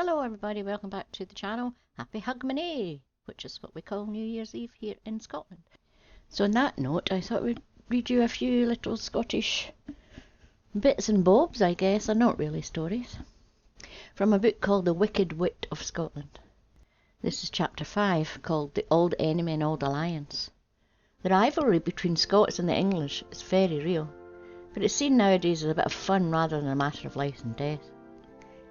Hello everybody, welcome back to the channel. Happy Hogmanay, which is what we call New Year's Eve here in Scotland. So on that note, I thought we'd read you a few little Scottish bits and bobs, I guess. They're not really stories. From a book called The Wicked Wit of Scotland. This is chapter 5, called The Old Enemy and Old Alliance. The rivalry between Scots and the English is very real, but it's seen nowadays as a bit of fun rather than a matter of life and death.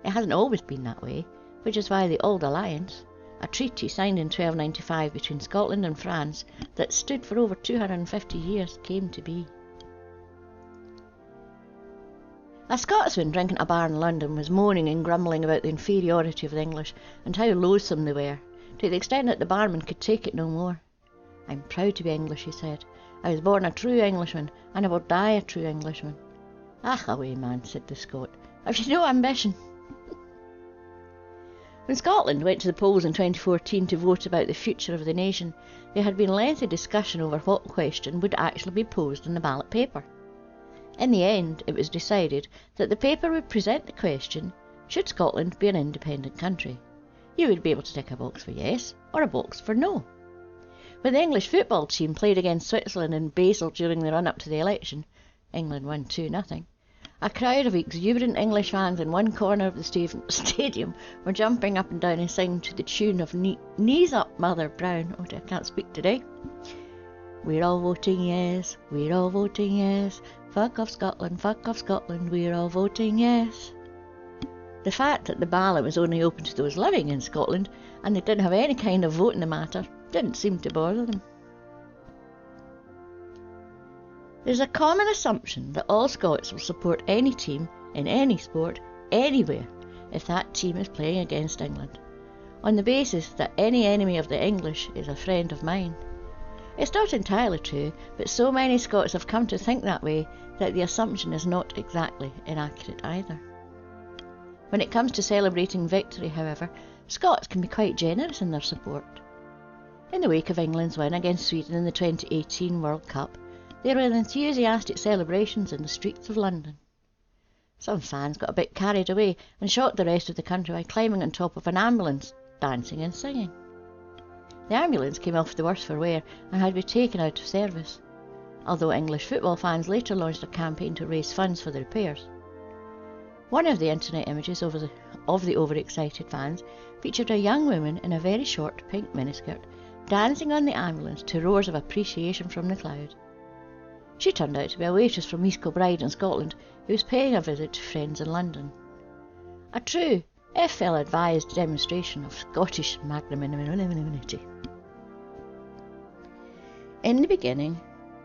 It hasn't always been that way, which is why the Old Alliance, a treaty signed in 1295 between Scotland and France that stood for over 250 years, came to be. A Scotsman drinking at a bar in London was moaning and grumbling about the inferiority of the English and how loathsome they were, to the extent that the barman could take it no more. "I'm proud to be English," he said. "I was born a true Englishman, and I will die a true Englishman." "Ah, away, man," said the Scot. "Have you no ambition?" When Scotland went to the polls in 2014 to vote about the future of the nation, there had been lengthy discussion over what question would actually be posed in the ballot paper. In the end, it was decided that the paper would present the question, should Scotland be an independent country? You would be able to tick a box for yes or a box for no. When the English football team played against Switzerland in Basel during the run-up to the election, England won 2-0. A crowd of exuberant English fans in one corner of the stadium were jumping up and down and singing to the tune of Knees Up, Mother Brown. Oh dear, I can't speak today. "We're all voting yes, we're all voting yes. Fuck off Scotland, we're all voting yes." The fact that the ballot was only open to those living in Scotland and they didn't have any kind of vote in the matter didn't seem to bother them. There's a common assumption that all Scots will support any team in any sport, anywhere, if that team is playing against England, on the basis that any enemy of the English is a friend of mine. It's not entirely true, but so many Scots have come to think that way that the assumption is not exactly inaccurate either. When it comes to celebrating victory, however, Scots can be quite generous in their support. In the wake of England's win against Sweden in the 2018 World Cup, there were enthusiastic celebrations in the streets of London. Some fans got a bit carried away and shocked the rest of the country by climbing on top of an ambulance, dancing and singing. The ambulance came off the worse for wear and had been taken out of service, although English football fans later launched a campaign to raise funds for the repairs. One of the internet images of the overexcited fans featured a young woman in a very short pink miniskirt dancing on the ambulance to roars of appreciation from the crowd. She turned out to be a waitress from East Kilbride in Scotland who was paying a visit to friends in London. A true, if ill-advised demonstration of Scottish magnanimity. In the beginning,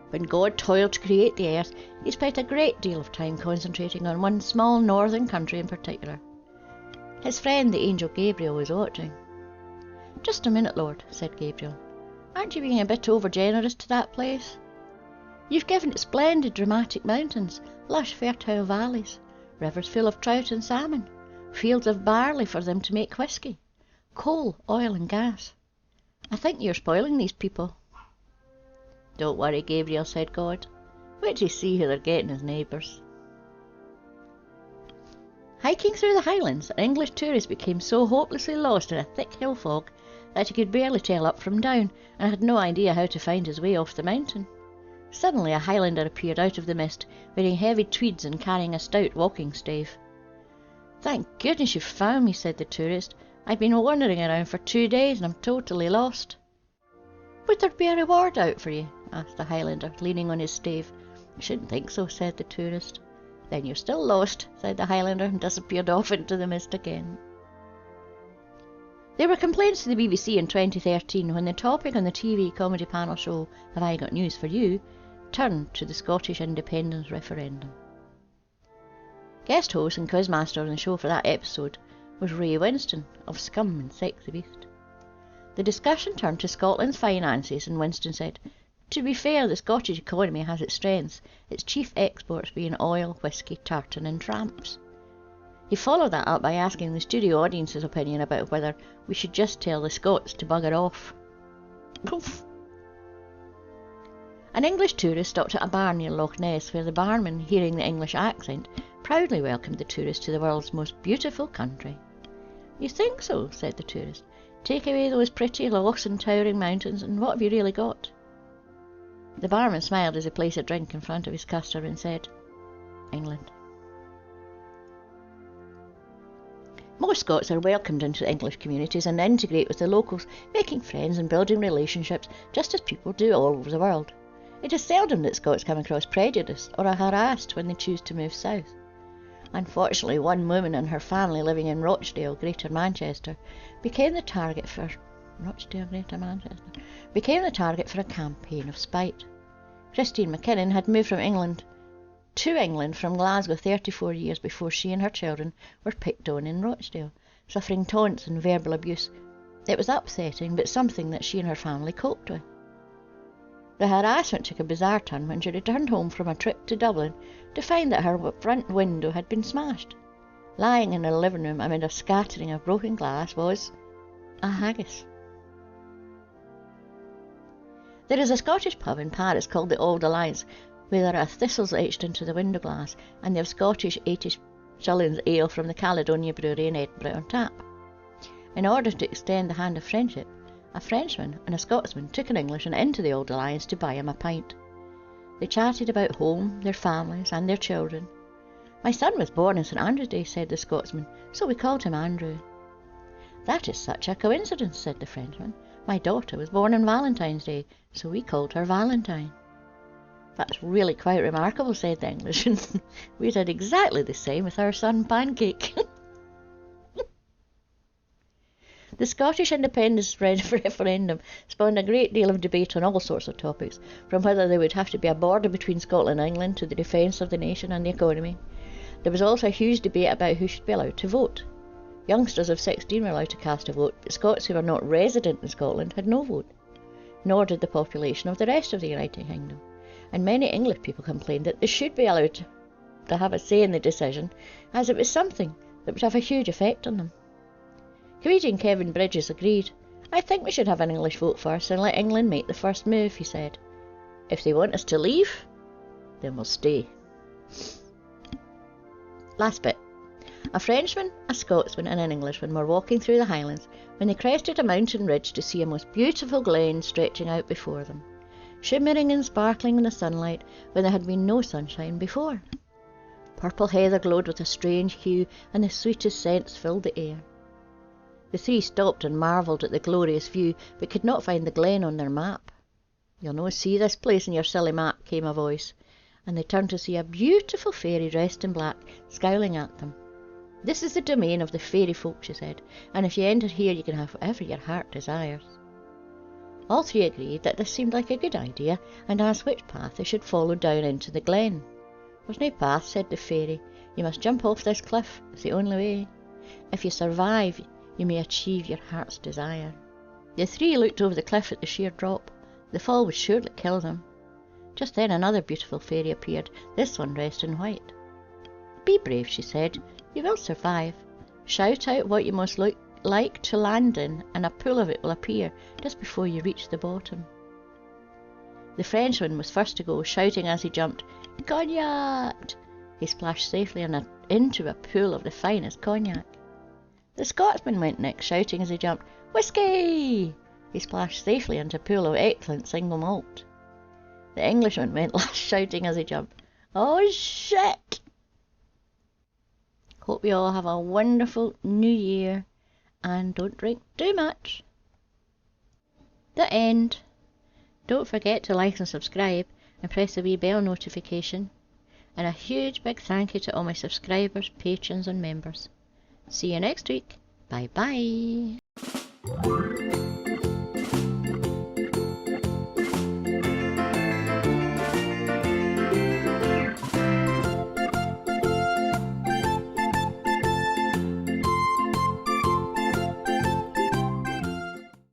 when God toiled to create the earth, he spent a great deal of time concentrating on one small northern country in particular. His friend the angel Gabriel was watching. "Just a minute, Lord," said Gabriel. "Aren't you being a bit over-generous to that place? You've given it splendid dramatic mountains, lush fertile valleys, rivers full of trout and salmon, fields of barley for them to make whisky, coal, oil and gas. I think you're spoiling these people." "Don't worry, Gabriel," said God. "Wait till you see who they're getting as neighbours." Hiking through the Highlands, an English tourist became so hopelessly lost in a thick hill fog that he could barely tell up from down and had no idea how to find his way off the mountain. Suddenly a Highlander appeared out of the mist, wearing heavy tweeds and carrying a stout walking staff. "Thank goodness you've found me," said the tourist. "I've been wandering around for 2 days and I'm totally lost." "Would there be a reward out for you?" asked the Highlander, leaning on his staff. "I shouldn't think so," said the tourist. "Then you're still lost," said the Highlander, and disappeared off into the mist again. There were complaints to the BBC in 2013 when the topic on the TV comedy panel show Have I Got News For You turned to the Scottish independence referendum. Guest host and quizmaster on the show for that episode was Ray Winston of Scum and Sex the Beast. The discussion turned to Scotland's finances and Winston said, "To be fair, the Scottish economy has its strengths, its chief exports being oil, whisky, tartan and tramps." He followed that up by asking the studio audience's opinion about whether we should just tell the Scots to bugger off. Oof. An English tourist stopped at a bar near Loch Ness where the barman, hearing the English accent, proudly welcomed the tourist to the world's most beautiful country. You think so, said the tourist. Take away those pretty, lost and towering mountains, and what have you really got? The barman smiled as he placed a drink in front of his customer and said, England. Most Scots are welcomed into the English communities and integrate with the locals, making friends and building relationships just as people do all over the world. It is seldom that Scots come across prejudice or are harassed when they choose to move south. Unfortunately, one woman and her family living in Rochdale, Greater Manchester, became the target for a campaign of spite. Christine McKinnon had moved to England from Glasgow 34 years before she and her children were picked on in Rochdale, suffering taunts and verbal abuse. It was upsetting, but something that she and her family coped with. The harassment took a bizarre turn when she returned home from a trip to Dublin to find that her front window had been smashed. Lying in her living room amid a scattering of broken glass was a haggis. There is a Scottish pub in Paris called the Old Alliance, where there are thistles etched into the window glass, and they have Scottish 80 shillings ale from the Caledonia Brewery in Edinburgh on tap. In order to extend the hand of friendship, a Frenchman and a Scotsman took an Englishman into the Old Alliance to buy him a pint. They chatted about home, their families, and their children. My son was born on St Andrew's Day, said the Scotsman, so we called him Andrew. That is such a coincidence, said the Frenchman. My daughter was born on Valentine's Day, so we called her Valentine. That's really quite remarkable, said the Englishman. We did exactly the same with our son Pancake. The Scottish independence referendum spawned a great deal of debate on all sorts of topics, from whether there would have to be a border between Scotland and England to the defence of the nation and the economy. There was also a huge debate about who should be allowed to vote. Youngsters of 16 were allowed to cast a vote, but Scots who were not resident in Scotland had no vote, nor did the population of the rest of the United Kingdom. And many English people complained that they should be allowed to have a say in the decision, as it was something that would have a huge effect on them. Comedian Kevin Bridges agreed. I think we should have an English vote first and let England make the first move, he said. If they want us to leave, then we'll stay. Last bit. A Frenchman, a Scotsman and an Englishman were walking through the Highlands when they crested a mountain ridge to see a most beautiful glen stretching out before them, shimmering and sparkling in the sunlight when there had been no sunshine before. Purple heather glowed with a strange hue, and the sweetest scents filled the air. The three stopped and marvelled at the glorious view, but could not find the glen on their map. You'll no see this place in your silly map, came a voice, and they turned to see a beautiful fairy dressed in black, scowling at them. This is the domain of the fairy folk, she said, and if you enter here you can have whatever your heart desires. All three agreed that this seemed like a good idea, and asked which path they should follow down into the glen. There's no path, said the fairy. You must jump off this cliff. It's the only way. If you survive, you may achieve your heart's desire. The three looked over the cliff at the sheer drop. The fall would surely kill them. Just then another beautiful fairy appeared, this one dressed in white. Be brave, she said. You will survive. Shout out what you most like to land in, and a pool of it will appear just before you reach the bottom. The Frenchman was first to go, shouting as he jumped, Cognac! He splashed safely into a pool of the finest cognac. The Scotsman went next, shouting as he jumped, Whiskey! He splashed safely into a pool of excellent single malt. The Englishman went last, shouting as he jumped, Oh shit! Hope you all have a wonderful new year, and don't drink too much. The end. Don't forget to like and subscribe, and press the wee bell notification. And a huge big thank you to all my subscribers, patrons and members. See you next week. Bye bye.